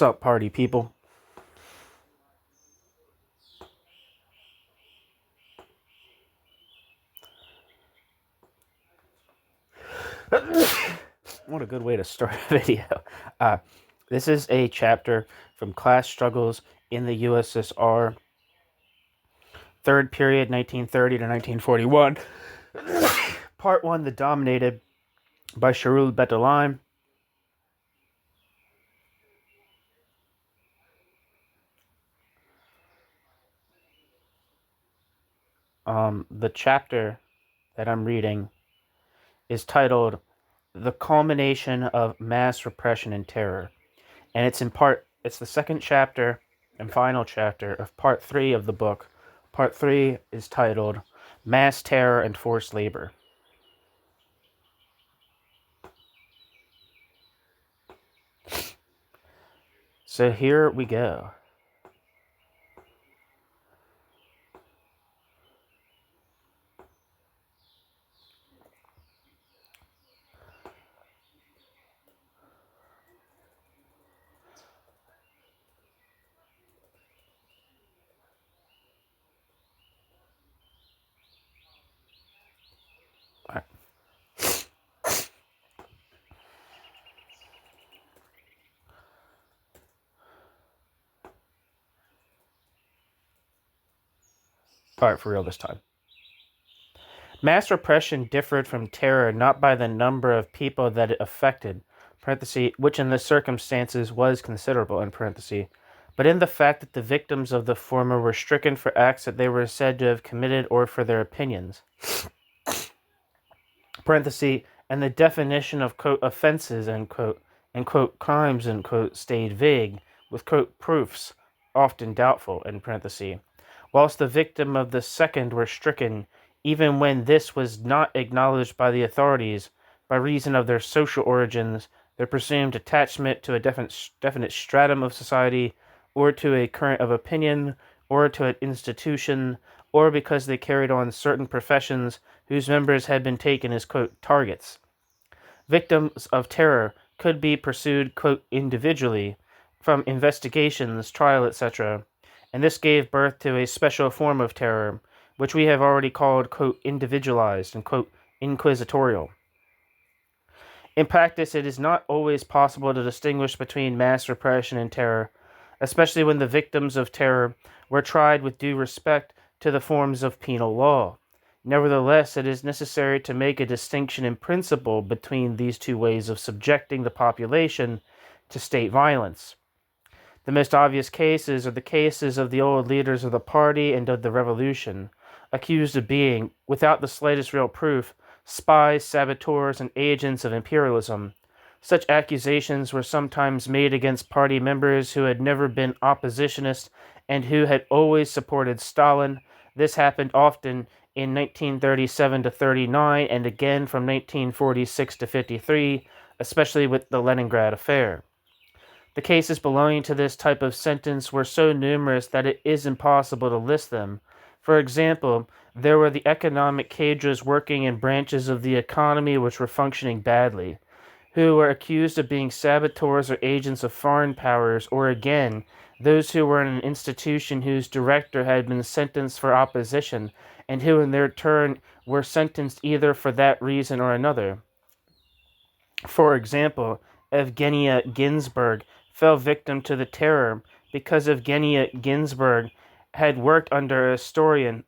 What's up, party people? What a good way to start a video. This is a chapter from Class Struggles in the USSR, third period, 1930 to 1941. Part 1, The Dominated, by Charles Bettelheim. The chapter that I'm reading is titled The Culmination of Mass Repression and Terror. And it's the second chapter and final chapter of part 3 of the book. Part 3 is titled Mass Terror and Forced Labor. So here we go. Alright, for real this time. Mass repression differed from terror not by the number of people that it affected, which in the circumstances was considerable, but in the fact that the victims of the former were stricken for acts that they were said to have committed or for their opinions. And the definition of, quote, offenses, and quote, crimes, stayed vague, with, quote, proofs, often doubtful, whilst the victim of the second were stricken, even when this was not acknowledged by the authorities, by reason of their social origins, their presumed attachment to a definite stratum of society, or to a current of opinion, or to an institution, or because they carried on certain professions whose members had been taken as, quote, targets. Victims of terror could be pursued, quote, individually, from investigations, trial, etc., and this gave birth to a special form of terror, which we have already called, quote, individualized and, quote, inquisitorial. In practice, it is not always possible to distinguish between mass repression and terror, especially when the victims of terror were tried with due respect to the forms of penal law. Nevertheless, it is necessary to make a distinction in principle between these two ways of subjecting the population to state violence. The most obvious cases are the cases of the old leaders of the party and of the revolution, accused of being, without the slightest real proof, spies, saboteurs, and agents of imperialism. Such accusations were sometimes made against party members who had never been oppositionists and who had always supported Stalin. This happened often in 1937 to 39 and again from 1946 to 53, especially with the Leningrad affair. The cases belonging to this type of sentence were so numerous that it is impossible to list them. For example, there were the economic cadres working in branches of the economy which were functioning badly, who were accused of being saboteurs or agents of foreign powers, or again, those who were in an institution whose director had been sentenced for opposition, and who in their turn were sentenced either for that reason or another. For example, Evgenia Ginsburg fell victim to the terror because Evgenia Ginsburg had worked under a historian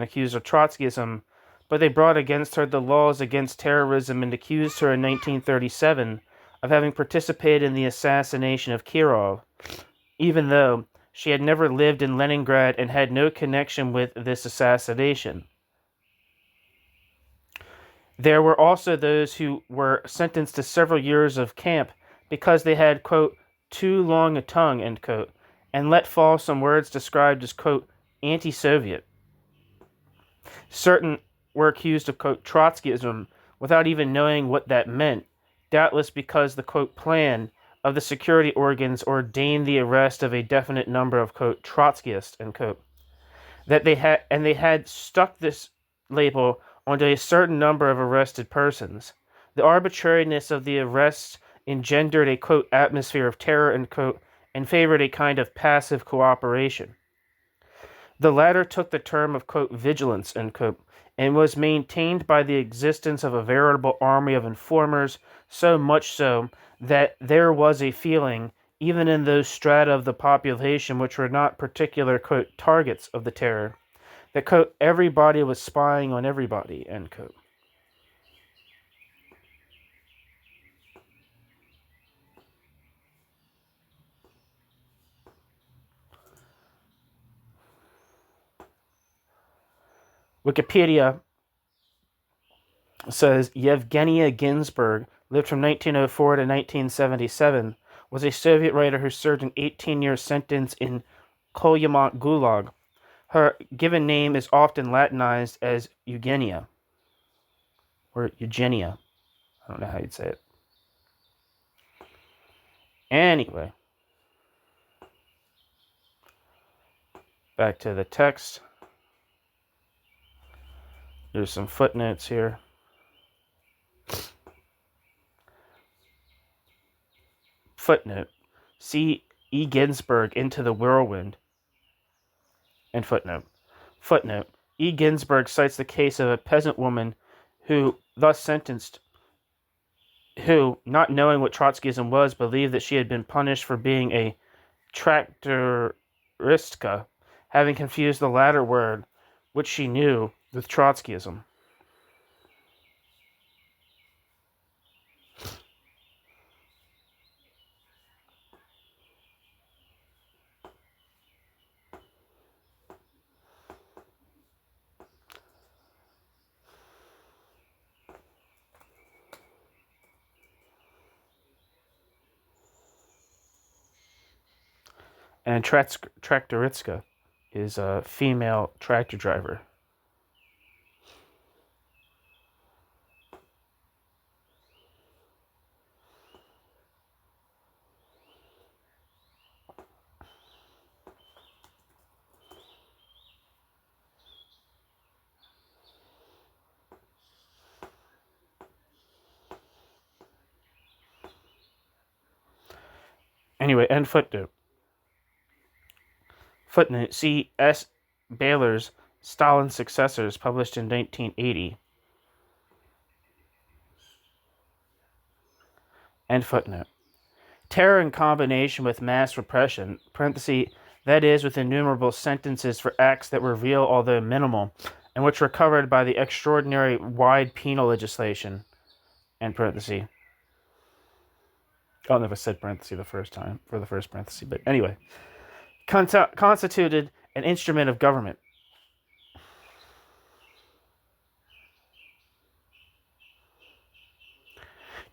accused of Trotskyism, but they brought against her the laws against terrorism and accused her in 1937 of having participated in the assassination of Kirov, even though she had never lived in Leningrad and had no connection with this assassination. There were also those who were sentenced to several years of camp because they had, quote, too long a tongue, end quote, and let fall some words described as, quote, anti-Soviet. Certain were accused of, quote, Trotskyism without even knowing what that meant, doubtless because the, quote, plan of the security organs ordained the arrest of a definite number of, quote, Trotskyists, end quote, that they had stuck this label onto a certain number of arrested persons. The arbitrariness of the arrests engendered a, quote, atmosphere of terror, end quote, and favored a kind of passive cooperation. The latter took the term of, quote, vigilance, end quote, and was maintained by the existence of a veritable army of informers, so much so that there was a feeling, even in those strata of the population which were not particular, quote, targets of the terror, that, quote, everybody was spying on everybody, end quote. Wikipedia says Yevgenia Ginsburg lived from 1904 to 1977, was a Soviet writer who served an 18-year sentence in Kolyamont Gulag. Her given name is often Latinized as Eugenia, or Eugenia. I don't know how you'd say it. Anyway, back to the text. There's some footnotes here. Footnote. See E. Ginsburg, Into the Whirlwind. And footnote. Footnote. E. Ginsburg cites the case of a peasant woman who, thus sentenced, who, not knowing what Trotskyism was, believed that she had been punished for being a traktoristka, having confused the latter word, which she knew, with Trotskyism. And traktoritska is a female tractor driver. Anyway, end footnote. Footnote. See S. Baylor's Stalin's Successors, published in 1980. End footnote. Terror in combination with mass repression, parenthesis, that is, with innumerable sentences for acts that were real although minimal, and which were covered by the extraordinary wide penal legislation, end parenthesis. I don't know if I said parenthesis the first time, for the first parenthesis, but anyway. Constituted an instrument of government.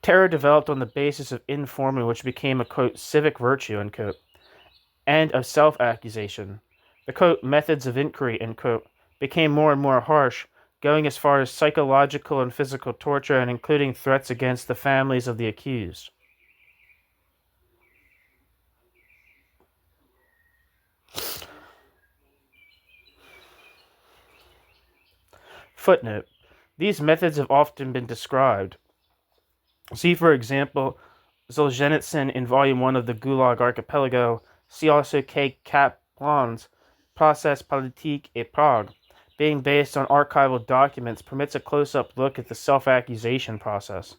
Terror developed on the basis of informing, which became a, quote, civic virtue, end quote, and of self-accusation. The, quote, methods of inquiry, end quote, became more and more harsh, going as far as psychological and physical torture and including threats against the families of the accused. Footnote. These methods have often been described. See, for example, Solzhenitsyn in Volume 1 of the Gulag Archipelago. See also K. Kaplan's Process Politique et Prague, being based on archival documents, permits a close-up look at the self-accusation process.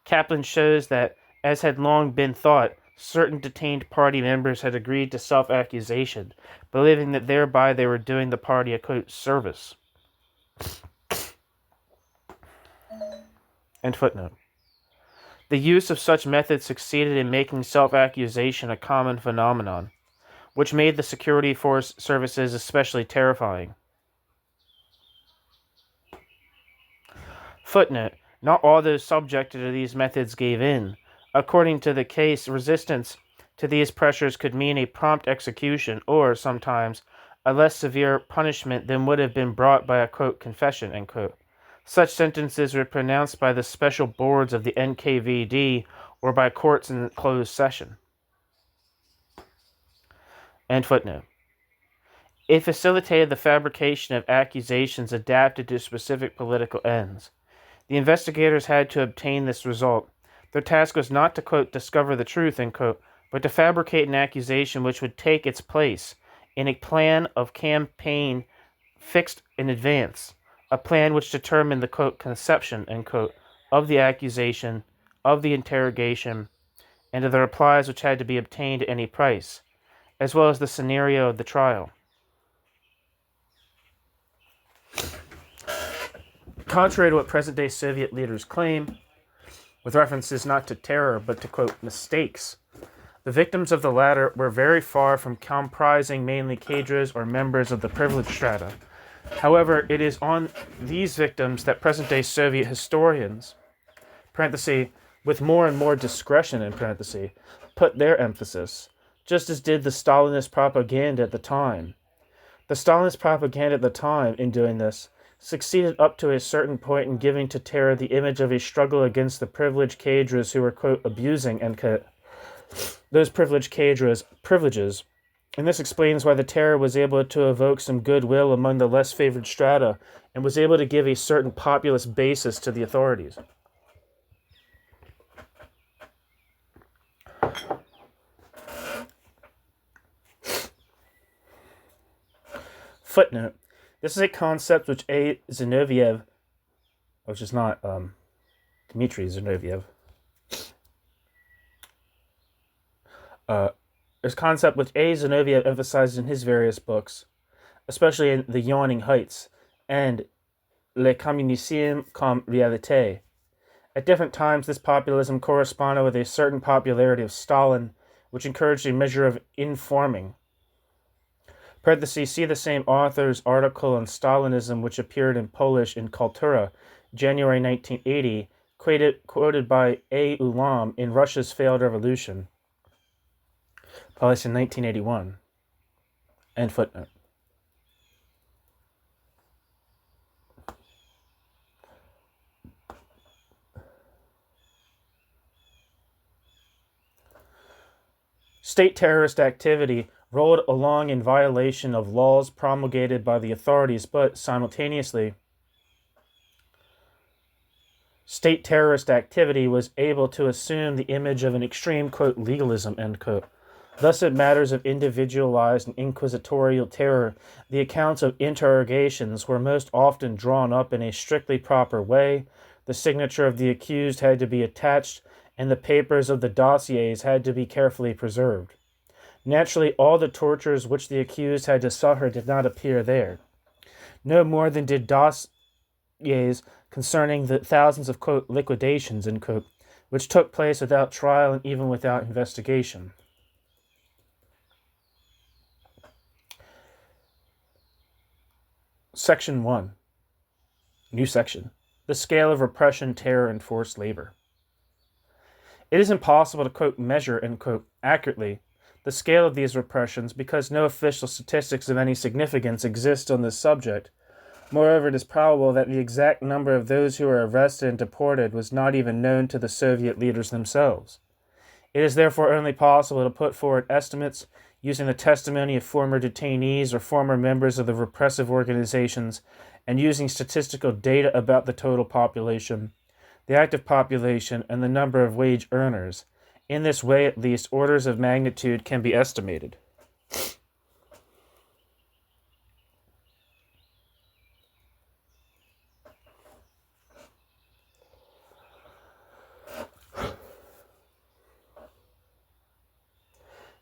Kaplan shows that, as had long been thought, certain detained party members had agreed to self-accusation, believing that thereby they were doing the party a, quote, service. End footnote. The use of such methods succeeded in making self-accusation a common phenomenon, which made the security force services especially terrifying. Footnote. Not all those subjected to these methods gave in. According to the case, resistance to these pressures could mean a prompt execution or, sometimes, a less severe punishment than would have been brought by a, quote, confession, end quote. Such sentences were pronounced by the special boards of the NKVD or by courts in closed session. End footnote. It facilitated the fabrication of accusations adapted to specific political ends. The investigators had to obtain this result. Their task was not to, quote, discover the truth, end quote, but to fabricate an accusation which would take its place in a plan of campaign fixed in advance, a plan which determined the, quote, conception, end quote, of the accusation, of the interrogation, and of the replies which had to be obtained at any price, as well as the scenario of the trial. Contrary to what present-day Soviet leaders claim, with references not to terror but to, quote, mistakes, the victims of the latter were very far from comprising mainly cadres or members of the privileged strata. However, it is on these victims that present-day Soviet historians, parenthesis, with more and more discretion, in parenthesis, put their emphasis, just as did the Stalinist propaganda at the time. The Stalinist propaganda at the time, in doing this, succeeded up to a certain point in giving to terror the image of a struggle against the privileged cadres who were, quote, abusing, end quote, those privileged cadres' privileges. And this explains why the terror was able to evoke some goodwill among the less favored strata and was able to give a certain populist basis to the authorities. Footnote. This is a concept which A. Zinoviev, which is not Dmitry Zinoviev, there's a concept which A. Zinoviev emphasizes in his various books, especially in The Yawning Heights and Le Communisme comme Réalité. At different times, this populism corresponded with a certain popularity of Stalin, which encouraged a measure of informing. Parentheses, see the same author's article on Stalinism, which appeared in Polish in Kultura, January 1980, quoted by A. Ulam in Russia's Failed Revolution, published in 1981. End footnote. State terrorist activity rolled along in violation of laws promulgated by the authorities, but simultaneously, state terrorist activity was able to assume the image of an extreme, quote, legalism, end quote. Thus, in matters of individualized and inquisitorial terror, the accounts of interrogations were most often drawn up in a strictly proper way, the signature of the accused had to be attached, and the papers of the dossiers had to be carefully preserved. Naturally, all the tortures which the accused had to suffer did not appear there. No more than did dossiers concerning the thousands of, quote, liquidations, end quote, which took place without trial and even without investigation. Section 1. New section. The scale of repression, terror, and forced labor. It is impossible to, quote, measure, end quote, accurately the scale of these repressions because no official statistics of any significance exist on this subject. Moreover, it is probable that the exact number of those who were arrested and deported was not even known to the Soviet leaders themselves. It is therefore only possible to put forward estimates using the testimony of former detainees or former members of the repressive organizations and using statistical data about the total population, the active population, and the number of wage earners. In this way, at least, orders of magnitude can be estimated.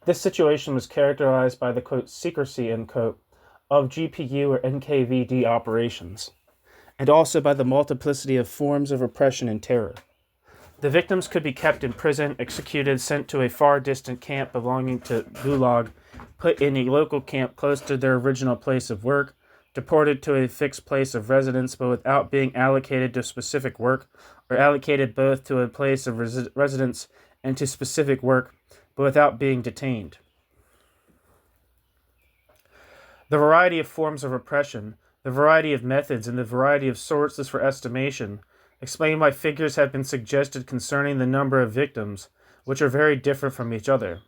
This situation was characterized by the, quote, secrecy, end quote, of GPU or NKVD operations, and also by the multiplicity of forms of repression and terror. The victims could be kept in prison, executed, sent to a far distant camp belonging to Gulag, put in a local camp close to their original place of work, deported to a fixed place of residence but without being allocated to specific work, or allocated both to a place of residence and to specific work but without being detained. The variety of forms of repression, the variety of methods, and the variety of sources for estimation explain why figures have been suggested concerning the number of victims, which are very different from each other.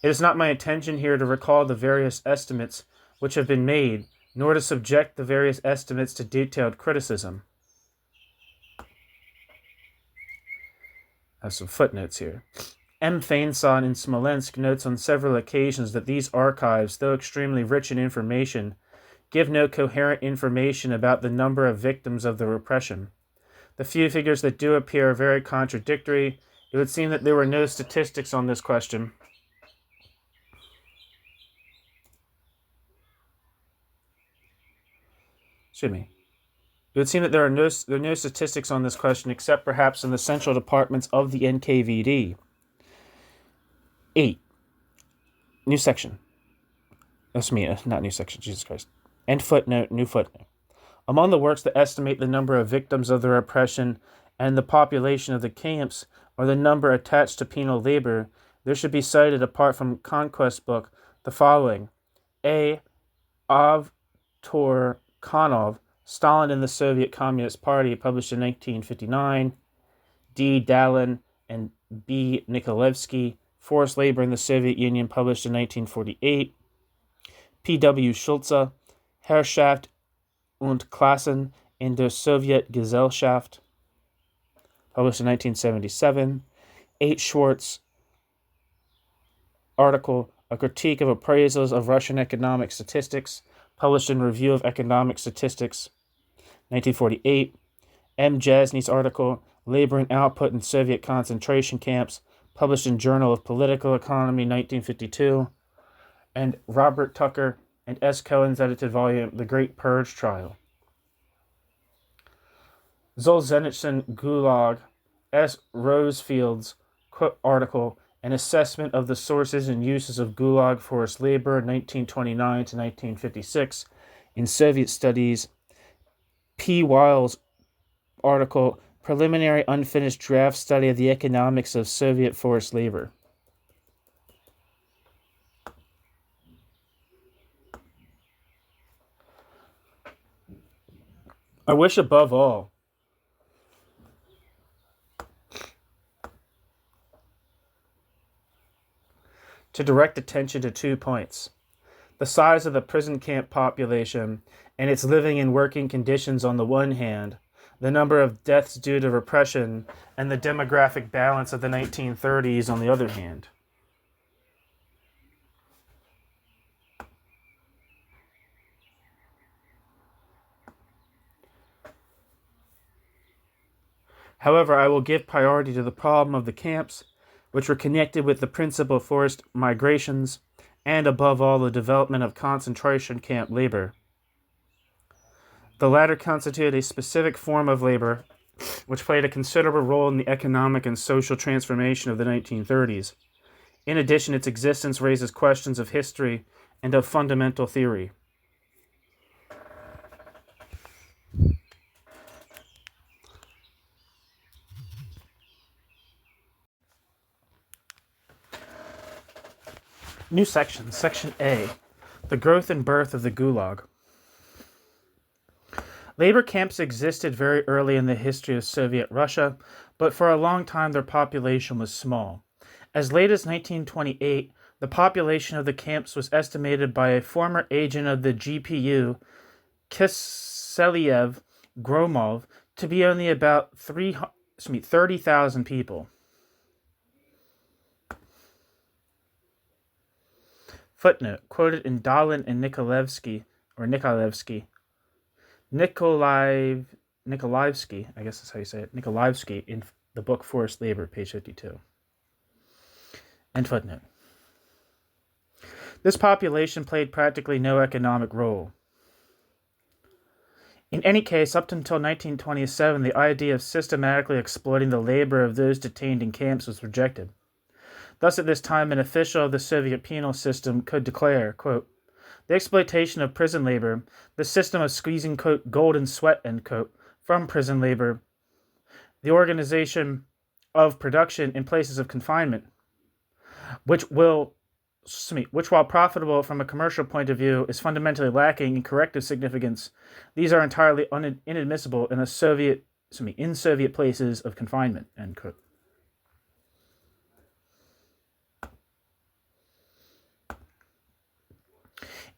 It is not my intention here to recall the various estimates which have been made, nor to subject the various estimates to detailed criticism. I have some footnotes here. M. Fainson in Smolensk notes on several occasions that these archives, though extremely rich in information, give no coherent information about the number of victims of the repression. The few figures that do appear are very contradictory. It would seem that there were no statistics on this question. Excuse me. It would seem that there are no statistics on this question except perhaps in the central departments of the NKVD. 8. New section. That's me, not new section, Jesus Christ. End footnote, new footnote. Among the works that estimate the number of victims of the repression and the population of the camps, or the number attached to penal labor, there should be cited, apart from Conquest book, the following. A. Avtorkanov, Stalin and the Soviet Communist Party, published in 1959. D. Dalin and B. Nikolevsky, Forced Labor in the Soviet Union, published in 1948. P. W. Schulze, Herrschaft und Klassen in der Sowjetgesellschaft, published in 1977. H. Schwartz, article, A Critique of Appraisals of Russian Economic Statistics, published in Review of Economic Statistics, 1948. M. Jasny's article, Labor and Output in Soviet Concentration Camps, published in Journal of Political Economy, 1952. And Robert Tucker and S. Cohen's edited volume, The Great Purge Trial. Solzhenitsyn Gulag, S. Rosefield's article, An Assessment of the Sources and Uses of Gulag Forced Labor, 1929 to 1956, in Soviet Studies. P. Weil's article, Preliminary Unfinished Draft Study of the Economics of Soviet Forced Labor. I wish above all to direct attention to 2 points: the size of the prison camp population and its living and working conditions on the one hand, the number of deaths due to repression, and the demographic balance of the 1930s on the other hand. However, I will give priority to the problem of the camps, which were connected with the principal forced migrations, and above all the development of concentration camp labor. The latter constituted a specific form of labor which played a considerable role in the economic and social transformation of the 1930s. In addition, its existence raises questions of history and of fundamental theory. New section, Section A, The Growth and Birth of the Gulag. Labor camps existed very early in the history of Soviet Russia, but for a long time their population was small. As late as 1928, the population of the camps was estimated by a former agent of the GPU, Kiselyev Gromov, to be only about 30,000 people. Footnote, quoted in Dalin and Nikolevsky, Nikolaevsky, I guess that's how you say it, Nikolaevsky, in the book Forced Labor, page 52. End footnote. This population played practically no economic role. In any case, up until 1927, the idea of systematically exploiting the labor of those detained in camps was rejected. Thus, at this time, an official of the Soviet penal system could declare, quote, the exploitation of prison labor, the system of squeezing, quote, golden sweat, end quote, from prison labor, the organization of production in places of confinement, which while profitable from a commercial point of view, is fundamentally lacking in corrective significance, these are entirely inadmissible in Soviet places of confinement, end quote.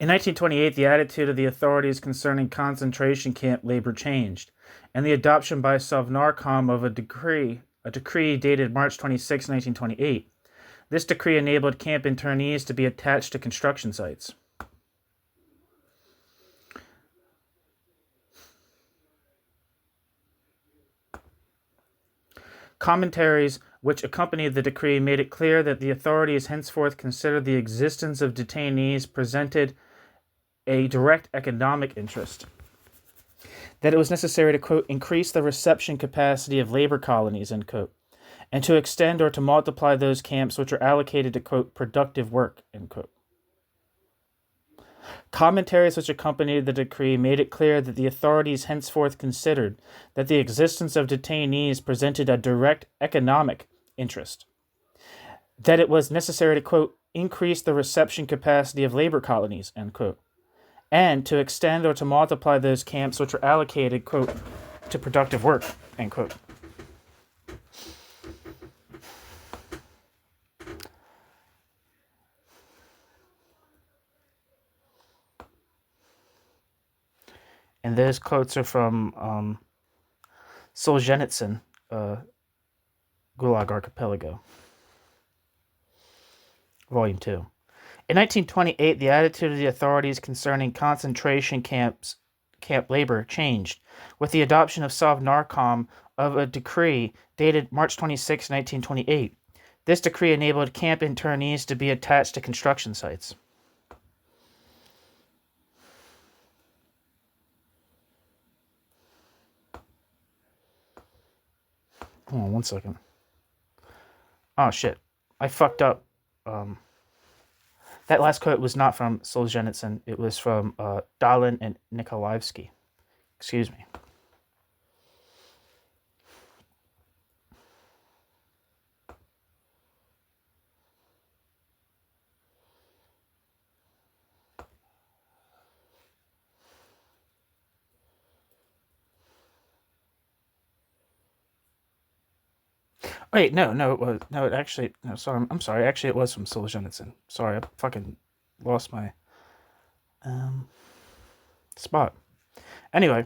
In 1928, the attitude of the authorities concerning concentration camp labor changed, and the adoption by Sovnarkom of a decree a decree dated March 26, 1928. This decree enabled camp internees to be attached to construction sites. Commentaries which accompanied the decree made it clear that the authorities henceforth considered the existence of detainees presented a direct economic interest, that it was necessary to, quote, increase the reception capacity of labor colonies, end quote, and to extend or to multiply those camps which are allocated to, quote, productive work, end quote. Commentaries which accompanied the decree made it clear that the authorities henceforth considered that the existence of detainees presented a direct economic interest, that it was necessary to, quote, increase the reception capacity of labor colonies, end quote, and to extend or to multiply those camps which were allocated, quote, to productive work, end quote. And those quotes are from Solzhenitsyn, Gulag Archipelago, Volume 2. In 1928, the attitude of the authorities concerning concentration camp labor changed, with the adoption of Sovnarkom of a decree dated March 26, 1928. This decree enabled camp internees to be attached to construction sites. Hold on one second. Oh, shit. I fucked up. That last quote was not from Solzhenitsyn. It was from Dalin and Nikolaevsky. Excuse me. Wait, no, it was no. It actually, no. Sorry, I'm sorry. Actually, it was from Solzhenitsyn. Sorry, I fucking lost my spot. Anyway,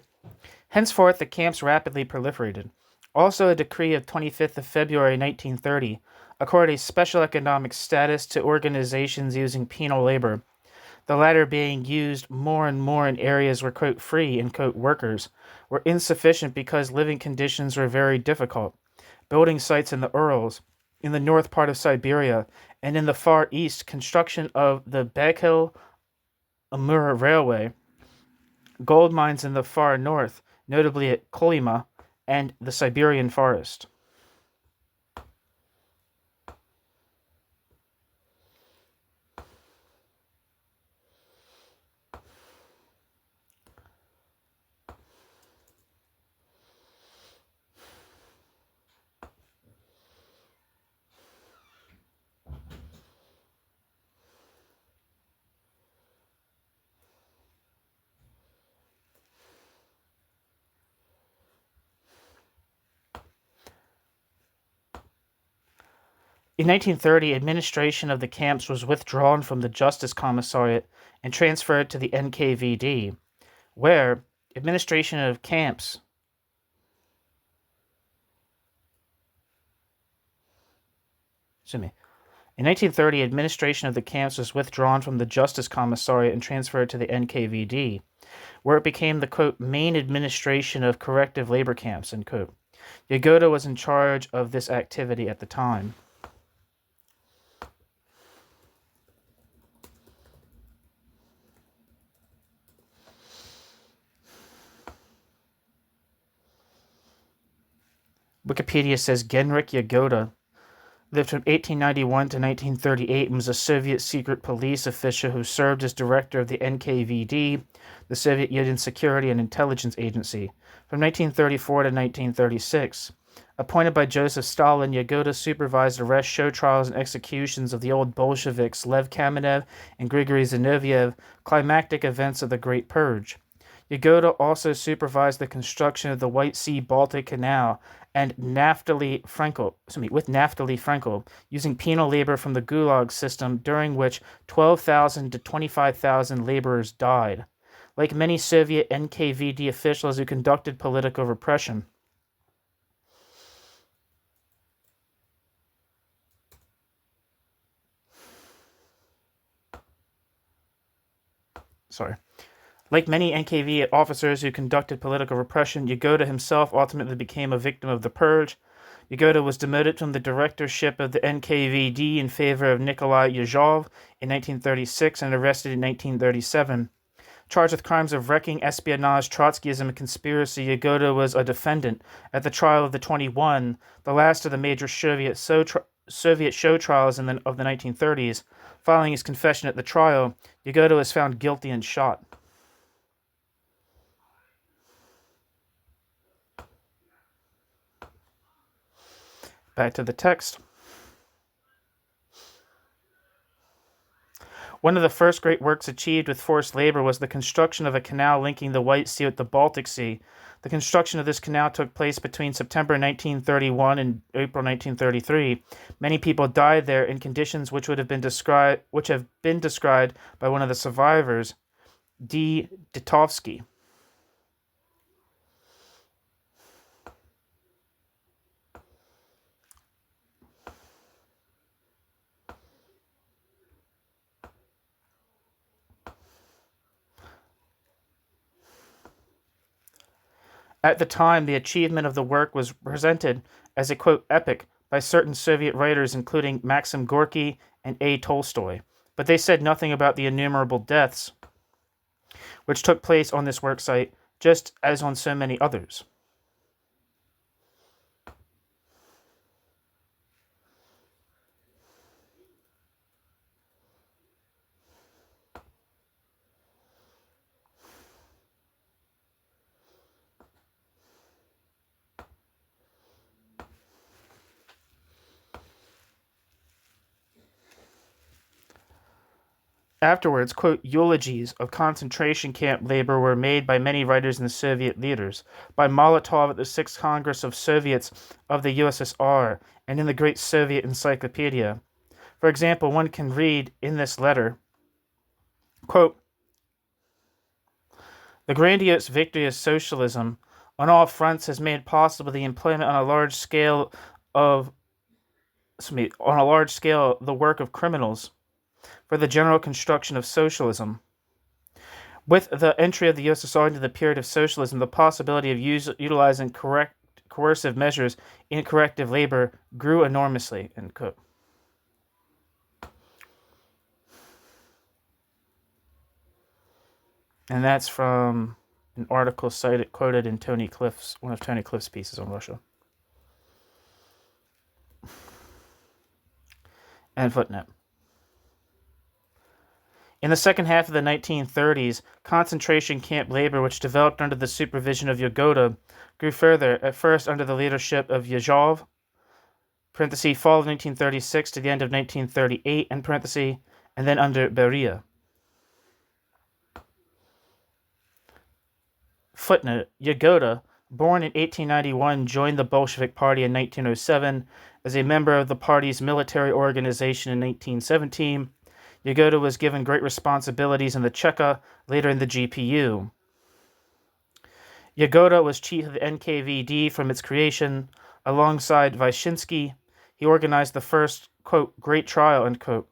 henceforth the camps rapidly proliferated. Also, a decree of 25th of February 1930 accorded a special economic status to organizations using penal labor, the latter being used more and more in areas where, quote, free, end quote, workers were insufficient because living conditions were very difficult. Building sites in the Urals, in the north part of Siberia, and in the far east, construction of the Baikal-Amur Railway, gold mines in the far north, notably at Kolyma, and the Siberian forest. In 1930, administration of the camps was withdrawn from the Justice Commissariat and transferred to the NKVD, where administration of camps In 1930, administration of the camps was withdrawn from the Justice Commissariat and transferred to the NKVD, where it became the, quote, main administration of corrective labor camps, end quote. Yagoda was in charge of this activity at the time. Wikipedia says Genrik Yagoda lived from 1891 to 1938 and was a Soviet secret police official who served as director of the NKVD, the Soviet Union Security and Intelligence Agency, from 1934 to 1936. Appointed by Joseph Stalin, Yagoda supervised arrests, show trials, and executions of the old Bolsheviks Lev Kamenev and Grigory Zinoviev, climactic events of the Great Purge. Yagoda also supervised the construction of the White Sea-Baltic Canal and with Naftali Frankel, using penal labor from the Gulag system, during which 12,000 to 25,000 laborers died. Like many Soviet NKVD officials who conducted political repression, Like many NKVD officers who conducted political repression, Yagoda himself ultimately became a victim of the purge. Yagoda was demoted from the directorship of the NKVD in favor of Nikolai Yezhov in 1936 and arrested in 1937. Charged with crimes of wrecking, espionage, Trotskyism, and conspiracy, Yagoda was a defendant at the trial of the 21, the last of the major Soviet show trials of the 1930s. Following his confession at the trial, Yagoda was found guilty and shot. Back to the text. One of the first great works achieved with forced labor was the construction of a canal linking the White Sea with the Baltic Sea. The construction of this canal took place between September 1931 and April 1933. Many people died there in conditions which have been described by one of the survivors, D. Ditovsky. At the time, the achievement of the work was presented as a, quote, epic by certain Soviet writers, including Maxim Gorky and A. Tolstoy. But they said nothing about the innumerable deaths which took place on this work site, just as on so many others. Afterwards, quote, eulogies of concentration camp labor were made by many writers and Soviet leaders, by Molotov at the 6th Congress of Soviets of the USSR, and in the Great Soviet Encyclopedia. For example, one can read in this letter, quote, the grandiose victory of socialism on all fronts has made possible the employment on a large scale the work of criminals for the general construction of socialism. With the entry of the USSR into the period of socialism, the possibility of utilizing coercive measures in corrective labor grew enormously, end quote. And that's from an article quoted in one of Tony Cliff's pieces on Russia. And footnote. In the second half of the 1930s, concentration camp labor, which developed under the supervision of Yagoda, grew further, at first under the leadership of Yezhov, fall of 1936 to the end of 1938, and then under Beria. Footnote, Yagoda, born in 1891, joined the Bolshevik Party in 1907 as a member of the party's military organization in 1917. Yagoda was given great responsibilities in the Cheka, later in the GPU. Yagoda was chief of the NKVD from its creation. Alongside Vyshinsky, he organized the first, quote, great trial, end quote.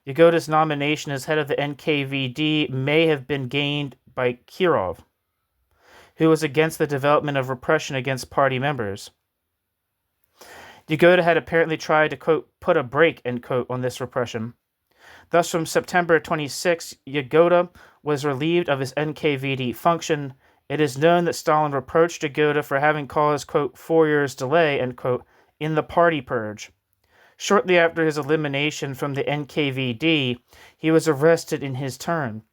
Yagoda's nomination as head of the NKVD may have been gained by Kirov, who was against the development of repression against party members. Yagoda had apparently tried to, quote, put a brake, end quote, on this repression. Thus, from September 26, Yagoda was relieved of his NKVD function. It is known that Stalin reproached Yagoda for having caused, quote, 4 years delay, end quote, in the party purge. Shortly after his elimination from the NKVD, he was arrested in his turn.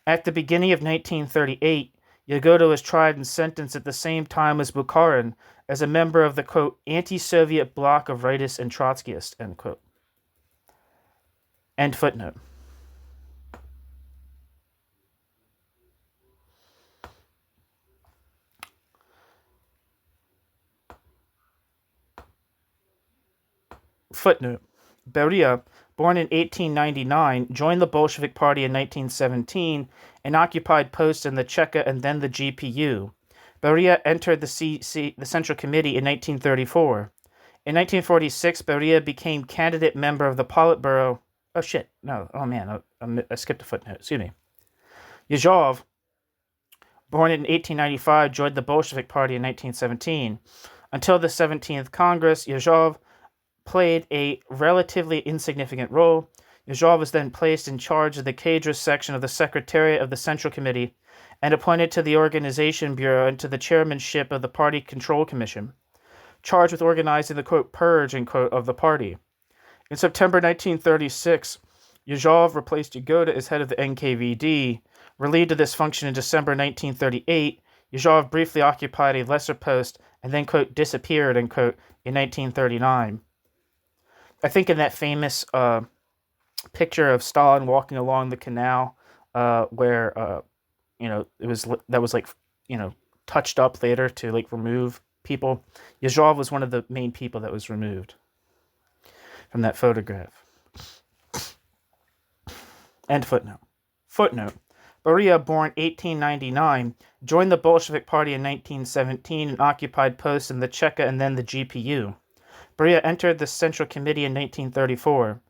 At the beginning of 1938, Yagoda was tried and sentenced at the same time as Bukharin as a member of the, quote, anti-Soviet bloc of rightists and Trotskyists, end quote. End footnote. Footnote. Beria, born in 1899, joined the Bolshevik Party in 1917 and occupied posts in the Cheka and then the GPU. Beria entered the Central Committee in 1934. In 1946, Beria became candidate member of the Politburo. I skipped a footnote. Excuse me. Yezhov, born in 1895, joined the Bolshevik Party in 1917. Until the 17th Congress, Yezhov played a relatively insignificant role. Yezhov was then placed in charge of the cadre section of the Secretariat of the Central Committee and appointed to the Organization Bureau and to the chairmanship of the Party Control Commission, charged with organizing the, quote, purge, end quote, of the party. In September 1936, Yezhov replaced Yagoda as head of the NKVD. Relieved of this function in December 1938, Yezhov briefly occupied a lesser post and then, quote, disappeared, end quote, in 1939. I think in that famous picture of Stalin walking along the canal, where that was like, touched up later to like remove people. Yezhov was one of the main people that was removed from that photograph. End footnote. Footnote. Beria, born 1899, joined the Bolshevik Party in 1917 and occupied posts in the Cheka and then the GPU. Beria entered the Central Committee in 1934.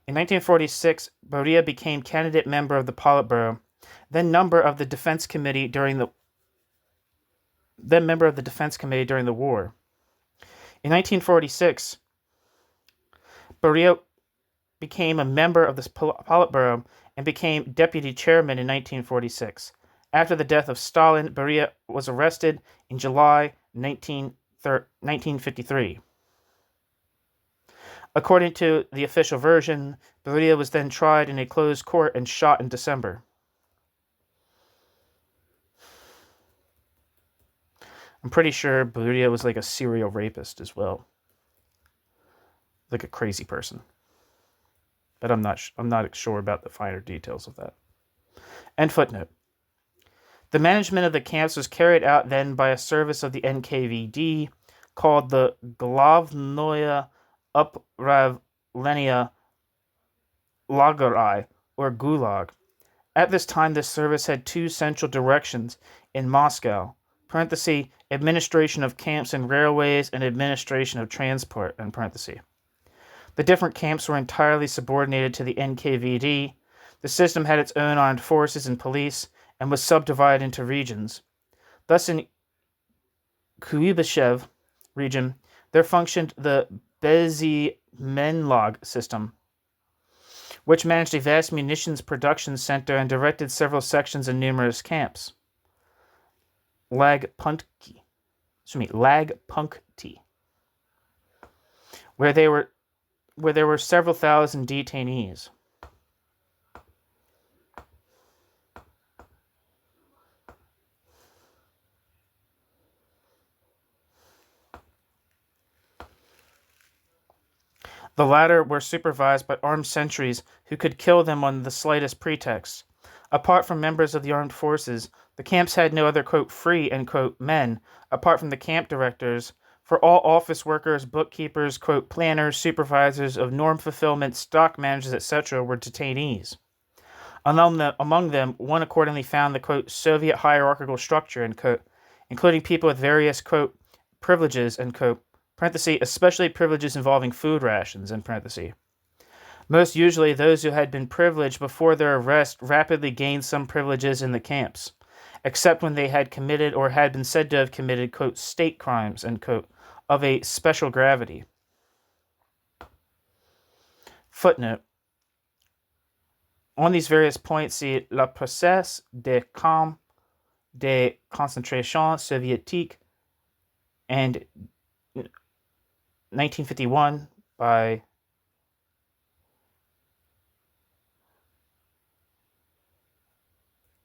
In 1946, Beria became candidate member of the Politburo, then member of the Defense Committee during the war. In 1946, Beria became a member of the Politburo and became deputy chairman in 1946. After the death of Stalin, Beria was arrested in July 1953. According to the official version, Beria was then tried in a closed court and shot in December. I'm pretty sure Beria was like a serial rapist as well. Like a crazy person. But I'm not sure about the finer details of that. End footnote. The management of the camps was carried out then by a service of the NKVD called the Glavnoye Upravlenia Lagerai, or Gulag. At this time, this service had two central directions in Moscow, parenthesis, administration of camps and railways and administration of transport, end parenthesis. The different camps were entirely subordinated to the NKVD. The system had its own armed forces and police and was subdivided into regions. Thus, in Kuyibyshev region, there functioned the Bezymenlag system, which managed a vast munitions production center and directed several sections and numerous camps. Lag-Punkti, where there were several thousand detainees. The latter were supervised by armed sentries who could kill them on the slightest pretext. Apart from members of the armed forces, the camps had no other, quote, free, end quote, men, apart from the camp directors. For all office workers, bookkeepers, quote, planners, supervisors of norm fulfillment, stock managers, etc. were detainees. Among them, one accordingly found the, quote, Soviet hierarchical structure, end quote, including people with various, quote, privileges, end quote, parenthesis, especially privileges involving food rations, end parenthesis. Most usually, those who had been privileged before their arrest rapidly gained some privileges in the camps, except when they had committed or had been said to have committed, quote, state crimes, end quote, of a special gravity. Footnote. On these various points, see Le Procès des Camps de Concentration Soviétique and 1951 by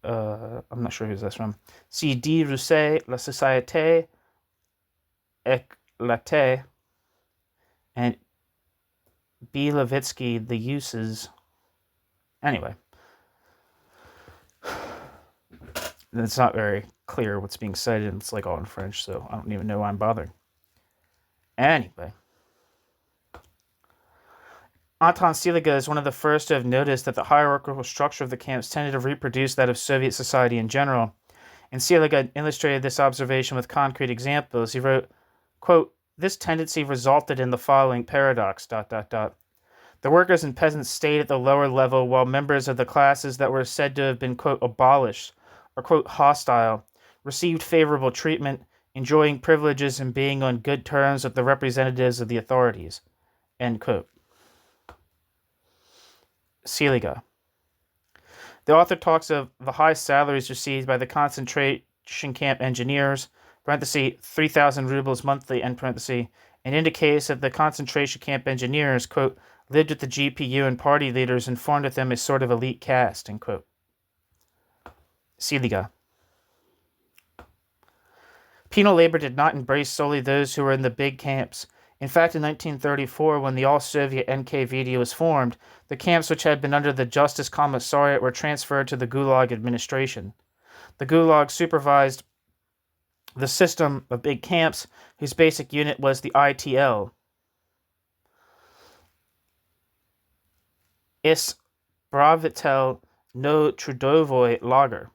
I'm not sure who that's from. C.D. Rousset, La Société Éclatée, and B. Levitsky, The Uses. Anyway, it's not very clear what's being cited. It's like all in French, so I don't even know why I'm bothering. Anyway, Anton Seliga is one of the first to have noticed that the hierarchical structure of the camps tended to reproduce that of Soviet society in general, and Seliga illustrated this observation with concrete examples. He wrote, quote, this tendency resulted in the following paradox, ... The The workers and peasants stayed at the lower level, while members of the classes that were said to have been, quote, abolished or, quote, hostile received favorable treatment, enjoying privileges and being on good terms with the representatives of the authorities, end quote. Seliga. The author talks of the high salaries received by the concentration camp engineers, parenthesis, 3,000 rubles monthly, end parenthesis, and indicates that the concentration camp engineers, quote, lived with the GPU and party leaders and formed with them a sort of elite caste, end quote. Seliga. Penal labor did not embrace solely those who were in the big camps. In fact, in 1934, when the all-Soviet NKVD was formed, the camps which had been under the Justice Commissariat were transferred to the Gulag administration. The Gulag supervised the system of big camps, whose basic unit was the ITL. Ispravitelj no Trudovoi Lager.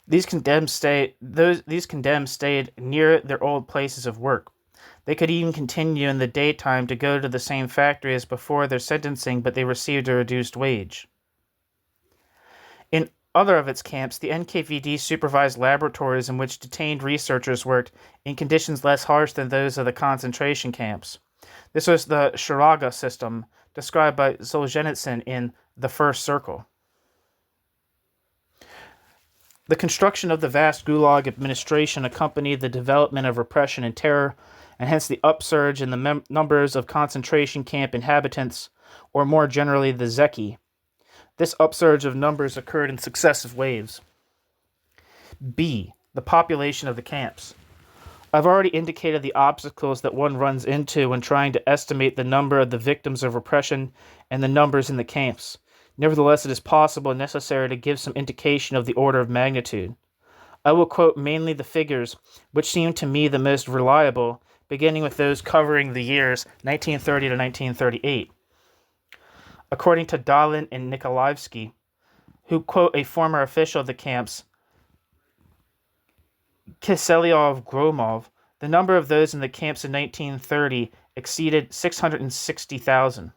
These condemned stayed near their old places of work. They could even continue in the daytime to go to the same factory as before their sentencing, but they received a reduced wage. In other of its camps, the NKVD supervised laboratories in which detained researchers worked in conditions less harsh than those of the concentration camps. This was the Sharaga system, described by Solzhenitsyn in The First Circle. The construction of the vast Gulag administration accompanied the development of repression and terror, and hence the upsurge in the numbers of concentration camp inhabitants, or more generally the Zeki. This upsurge of numbers occurred in successive waves. B. The population of the camps. I've already indicated the obstacles that one runs into when trying to estimate the number of the victims of repression and the numbers in the camps. Nevertheless, it is possible and necessary to give some indication of the order of magnitude. I will quote mainly the figures which seem to me the most reliable, beginning with those covering the years 1930 to 1938. According to Dalin and Nikolaevsky, who quote a former official of the camps, Kiselyov-Gromov, the number of those in the camps in 1930 exceeded 660,000.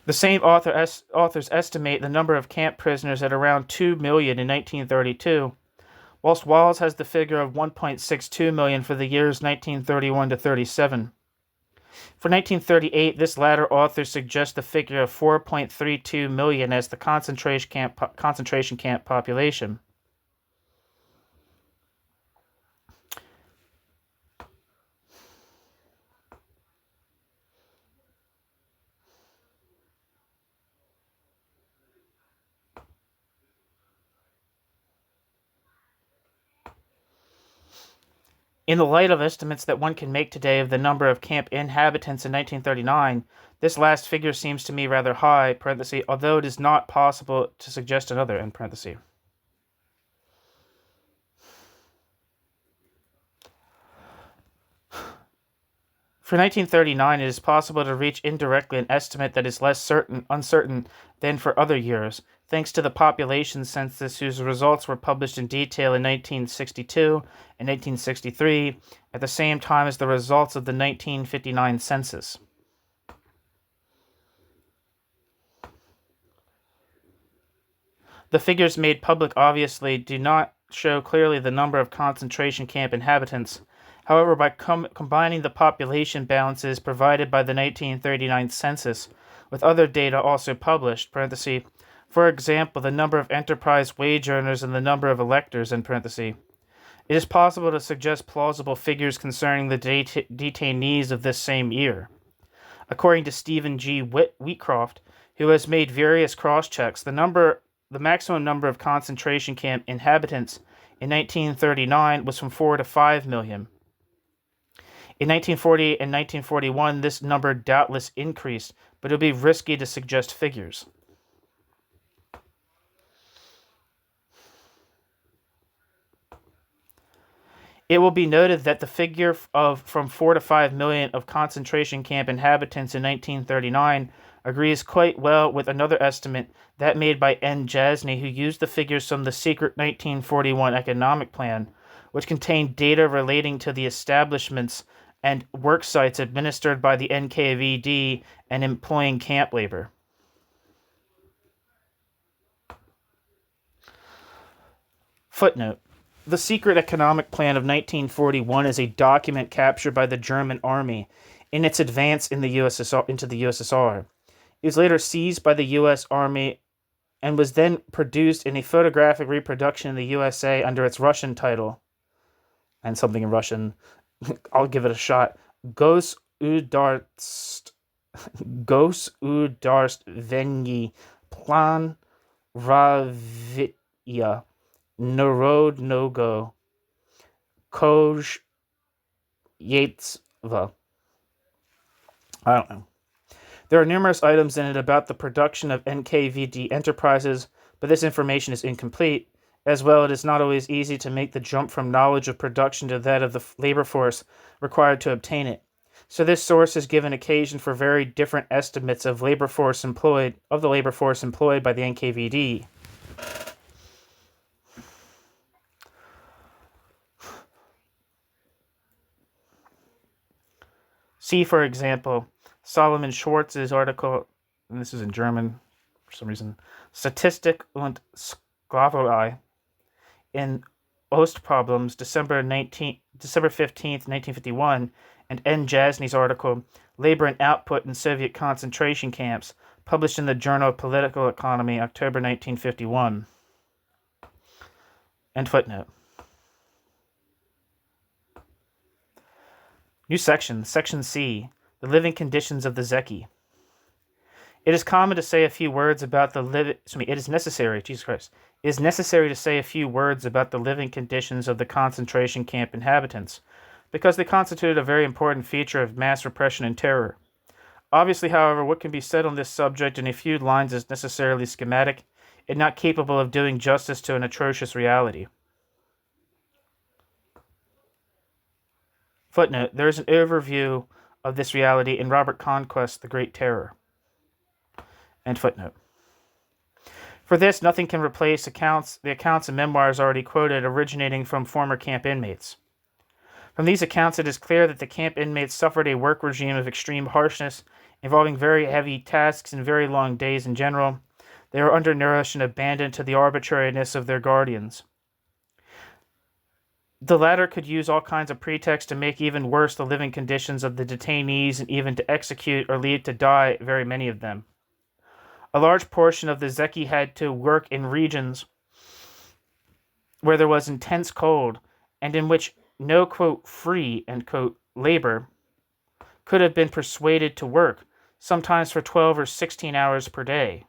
The same authors estimate the number of camp prisoners at around 2 million in 1932, whilst Walls has the figure of 1.62 million for the years 1931 to 37. For 1938, this latter author suggests the figure of 4.32 million as the concentration camp population. In the light of estimates that one can make today of the number of camp inhabitants in 1939, this last figure seems to me rather high, parenthesis, although it is not possible to suggest another, end parenthesis. For 1939, it is possible to reach indirectly an estimate that is less uncertain than for other years, thanks to the population census whose results were published in detail in 1962 and 1963, at the same time as the results of the 1959 census. The figures made public obviously do not show clearly the number of concentration camp inhabitants. However, by combining the population balances provided by the 1939 census with other data also published, parenthesis, for example, the number of enterprise wage earners and the number of electors, in parenthesis, it is possible to suggest plausible figures concerning the detainees of this same year. According to Stephen G. Wheatcroft, who has made various cross-checks, the maximum number of concentration camp inhabitants in 1939 was from 4 to 5 million. In 1940 and 1941, this number doubtless increased, but it would be risky to suggest figures. It will be noted that the figure of from 4 to 5 million of concentration camp inhabitants in 1939 agrees quite well with another estimate, that made by N. Jasny, who used the figures from the secret 1941 economic plan, which contained data relating to the establishments and work sites administered by the NKVD and employing camp labor. Footnote. The secret economic plan of 1941 is a document captured by the German army in its advance in the USSR, into the USSR. It was later seized by the U.S. Army and was then produced in a photographic reproduction in the USA under its Russian title. And something in Russian, I'll give it a shot. Gosudarstvenny Plan Ravitya Narodnogo Koj Yatesva. I don't know. There are numerous items in it about the production of NKVD enterprises, but this information is incomplete. As well, it is not always easy to make the jump from knowledge of production to that of the labor force required to obtain it. So this source has given occasion for very different estimates of the labor force employed by the NKVD. See, for example, Solomon Schwartz's article, and this is in German for some reason, Statistik und Sklaverei in Ostproblems, December 15th, 1951, and N. Jasny's article, Labor and Output in Soviet Concentration Camps, published in the Journal of Political Economy, October 1951. End footnote. New section, Section C, the living conditions of the Zeki. It is common to say a few words about the it is necessary to say a few words about the living conditions of the concentration camp inhabitants, because they constituted a very important feature of mass repression and terror. Obviously, however, what can be said on this subject in a few lines is necessarily schematic and not capable of doing justice to an atrocious reality. Footnote, there is an overview of this reality in Robert Conquest's The Great Terror. End footnote. For this, nothing can replace the accounts and memoirs already quoted originating from former camp inmates. From these accounts, it is clear that the camp inmates suffered a work regime of extreme harshness, involving very heavy tasks and very long days in general. They were undernourished and abandoned to the arbitrariness of their guardians. The latter could use all kinds of pretexts to make even worse the living conditions of the detainees and even to execute or leave to die very many of them. A large portion of the Zeki had to work in regions where there was intense cold and in which no, quote, free, end quote, labor could have been persuaded to work, sometimes for 12 or 16 hours per day.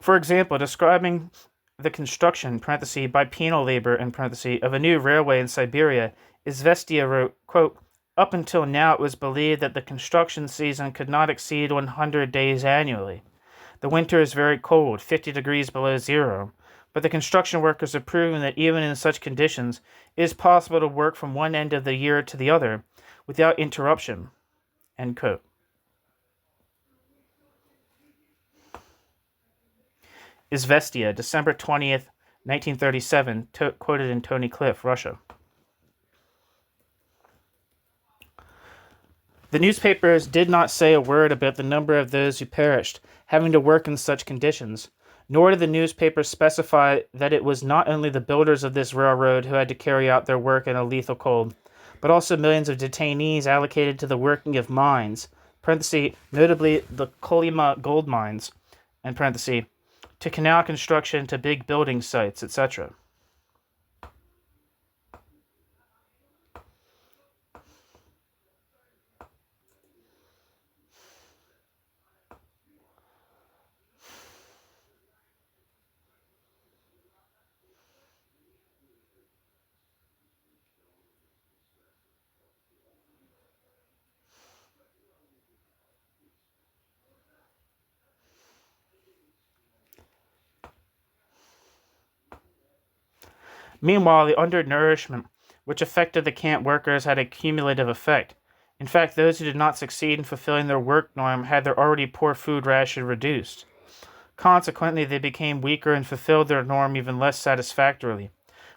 For example, describing the construction, by penal labor, of a new railway in Siberia, Izvestia wrote, quote, up until now it was believed that the construction season could not exceed 100 days annually. The winter is very cold, 50 degrees below zero, but the construction workers have proven that even in such conditions, it is possible to work from one end of the year to the other without interruption. End quote. Izvestia, December 20th, 1937, quoted in Tony Cliff, Russia. The newspapers did not say a word about the number of those who perished, having to work in such conditions, nor did the newspapers specify that it was not only the builders of this railroad who had to carry out their work in a lethal cold, but also millions of detainees allocated to the working of mines, parenthesis, notably the Colima gold mines, and parenthesis, to canal construction to big building sites, etc. Meanwhile, the undernourishment which affected the camp workers had a cumulative effect. In fact, those who did not succeed in fulfilling their work norm had their already poor food ration reduced. Consequently, they became weaker and fulfilled their norm even less satisfactorily,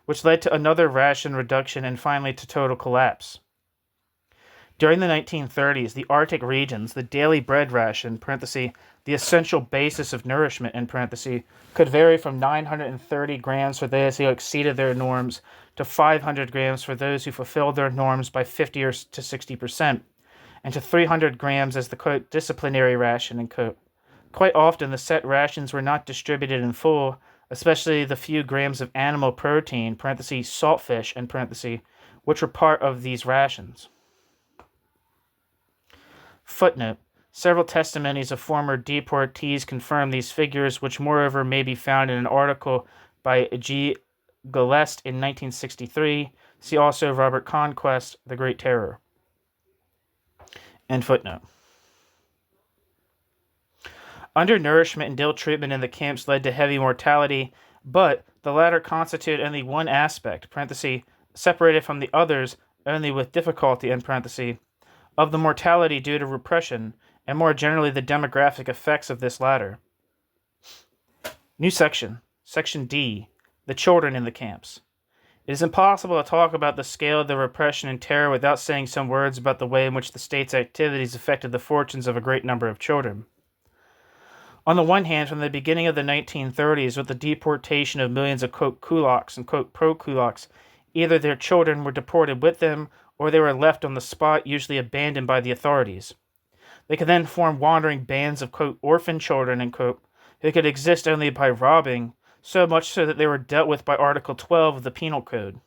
which led to another ration reduction and finally to total collapse. During the 1930s, the Arctic regions, the daily bread ration, parenthesis, the essential basis of nourishment, in parenthesis, could vary from 930 grams for those who exceeded their norms to 500 grams for those who fulfilled their norms by 50 or to 60%, and to 300 grams as the, quote, disciplinary ration, end quote. Quite often, the set rations were not distributed in full, especially the few grams of animal protein, parenthesis, saltfish, end parenthesis, which were part of these rations. Footnote. Several testimonies of former deportees confirm these figures, which moreover may be found in an article by G. Gillespie in 1963. See also Robert Conquest, The Great Terror. End footnote. Undernourishment and ill treatment in the camps led to heavy mortality, but the latter constituted only one aspect, parenthesis, separated from the others only with difficulty, end parenthesis, of the mortality due to repression, and more generally the demographic effects of this latter. New section, Section D, the children in the camps. It is impossible to talk about the scale of the repression and terror without saying some words about the way in which the state's activities affected the fortunes of a great number of children. On the one hand, from the beginning of the 1930s, with the deportation of millions of, quote, kulaks and, quote, pro-kulaks, either their children were deported with them or they were left on the spot, usually abandoned by the authorities. They could then form wandering bands of, quote, orphan children, end quote, who could exist only by robbing, so much so that they were dealt with by Article 12 of the Penal Code.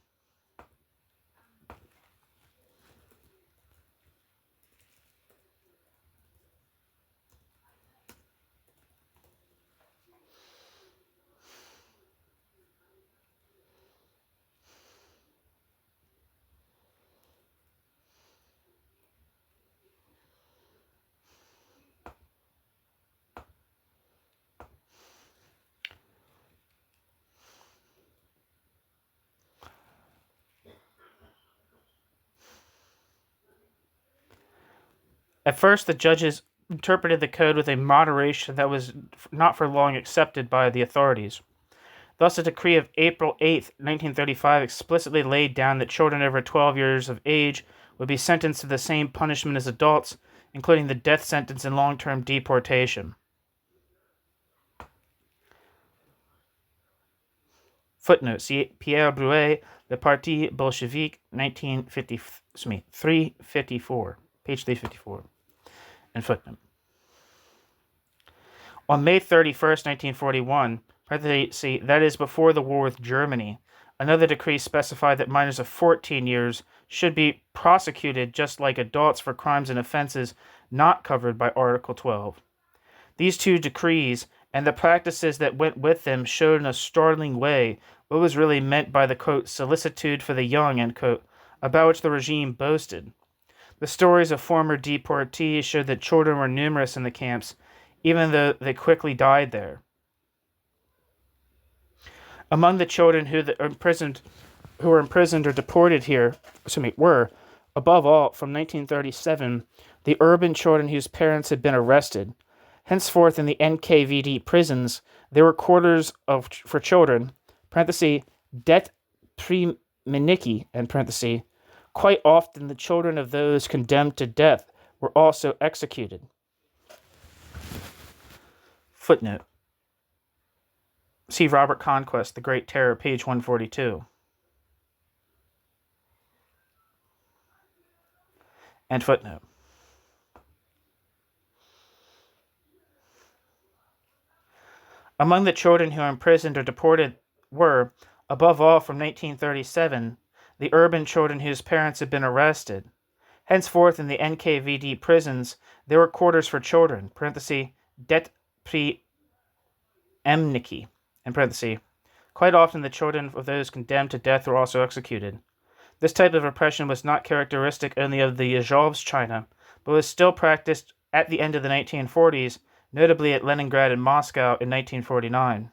At first, the judges interpreted the code with a moderation that was not for long accepted by the authorities. Thus, a decree of April 8, 1935 explicitly laid down that children over 12 years of age would be sentenced to the same punishment as adults, including the death sentence and long-term deportation. Footnote, see Pierre Bruet, Le Parti Bolchevique, 354, page 354. And footnote. On May 31st, 1941, that is before the war with Germany, another decree specified that minors of 14 years should be prosecuted just like adults for crimes and offenses not covered by Article 12. These two decrees and the practices that went with them showed in a startling way what was really meant by the, quote, solicitude for the young, end quote, about which the regime boasted. The stories of former deportees showed that children were numerous in the camps, even though they quickly died there. Among the children who were imprisoned or deported here, were, above all, from 1937, the urban children whose parents had been arrested. Henceforth, in the NKVD prisons, there were quarters for children, parenthesis, det priminiki, and parenthesis. Quite often, the children of those condemned to death were also executed. Footnote. See Robert Conquest, The Great Terror, page 142. And footnote. Among the children who were imprisoned or deported were, above all from 1937, the urban children whose parents had been arrested. Henceforth, in the NKVD prisons, there were quarters for children, (det preemniki), Quite often, the children of those condemned to death were also executed. This type of repression was not characteristic only of the Azov's China, but was still practiced at the end of the 1940s, notably at Leningrad and Moscow in 1949.